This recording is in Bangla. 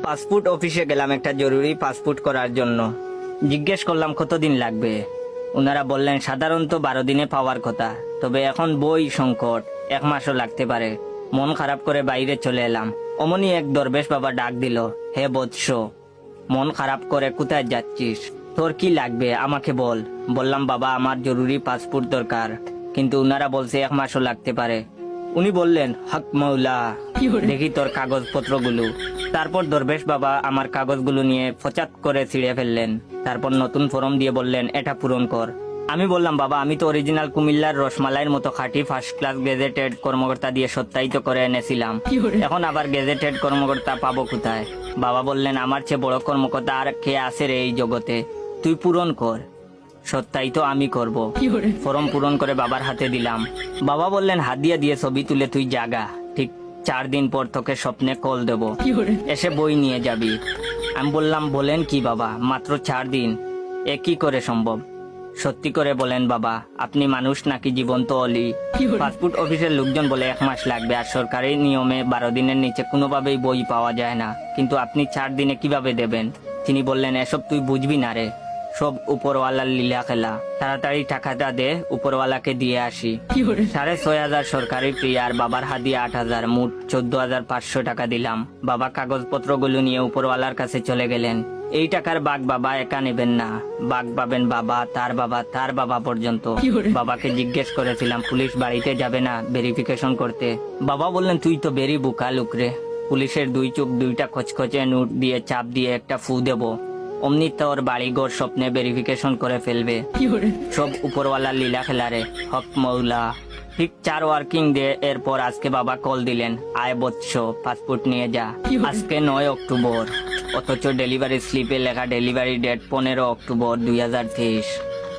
পাসপোর্ট অফিসে গেলাম একটা জরুরি পাসপোর্ট করার জন্য। জিজ্ঞেস করলাম কতদিন লাগবে। ওনারা বললেন সাধারণত 12 দিনে পাওয়ার কথা, তবে এখন বই সংকট, 1 মাসও লাগতে পারে। মন খারাপ করে বাইরে চলে এলাম। অমনি এক দরবেশ বাবা ডাক দিল, হে বৎস, মন খারাপ করে কোথায় যাচ্ছিস? তোর কি লাগবে আমাকে বল। বললাম বাবা আমার জরুরি পাসপোর্ট দরকার, কিন্তু উনারা বলছে 1 মাসও লাগতে পারে। উনি বললেন হক মৌলা, দেখি তোর কাগজপত্রগুলো। তারপর দরবেশ বাবা আমার কাগজগুলো নিয়ে ফচাত করে ছিঁড়ে ফেললেন। তারপর নতুন ফর্ম দিয়ে বললেন এটা পূরণ কর। আমি বললাম বাবা আমি তো অরিজিনাল কুমিল্লার রসমালাইয়ের মতো খাঁটি ফার্স্ট ক্লাস গেজেটেড কর্মকর্তা দিয়ে সত্যায়িত করে এনেছিলাম, এখন আবার গেজেটেড কর্মকর্তা পাবো কোথায়? বাবা বললেন আমার চেয়ে বড় কর্মকর্তা আর কে আছে রে এই জগতে, তুই পূরণ কর। সত্যায়িত আমি করব। ফর্ম পূরণ করে বাবার হাতে দিলাম। বাবা বললেন হাদিয়া দিয়ে ছবি তুলে তুই জাগা, ঠিক 4 দিন পর তোকে স্বপ্নে কল দেব, এসে বই নিয়ে যাবি। আমি বললাম বলেন কি বাবা, মাত্র 4 দিন, এ কি করে সম্ভব? সত্যি করে বলেন বাবা, আপনি মানুষ নাকি জীবন্ত অলি? পাসপোর্ট অফিসের লোকজন বলে 1 মাস লাগবে, আর সরকারি নিয়মে 12 দিনের নিচে কোনোভাবেই বই পাওয়া যায় না, কিন্তু আপনি 4 দিনে কিভাবে দেবেন? তিনি বললেন এসব তুই বুঝবি না রে, সব উপরওয়ালার লীলা খেলা, তাড়াতাড়ি টাকাটা দে, উপরওয়ালাকে দিয়ে আসি। 6,500 সরকারি ফি আর বাবার হাদিয়া 8,000, মোট 14,500 টাকা দিলাম। বাবা কাগজপত্রগুলো নিয়ে উপরওয়ালার কাছে চলে গেলেন। এই টাকার বাঘ বাবা একা নেবেন না, বাঘ পাবেন বাবা, তার বাবা পর্যন্ত। বাবাকে জিজ্ঞেস করেছিলাম পুলিশ বাড়িতে যাবে না ভেরিফিকেশন করতে? বাবা বললেন তুই তো বেরি বুকা লোক রে, পুলিশের 2 চোখ 2টা খচখচে নোট দিয়ে চাপ দিয়ে একটা ফু দেব, অমনি তোর বাড়িঘর স্বপ্নে ভেরিফিকেশন করে ফেলবে। সব উপরওয়ালার লীলা খেলা রে, হক মৌলা। ঠিক 4 ওয়ার্কিং ডে এরপর আজকে বাবা কল দিলেন, আয় বৎস পাসপোর্ট নিয়ে যা। আজকে 9 অক্টোবর, অথচ ডেলিভারি স্লিপে লেখা ডেলিভারি ডেট 15 অক্টোবর 2023।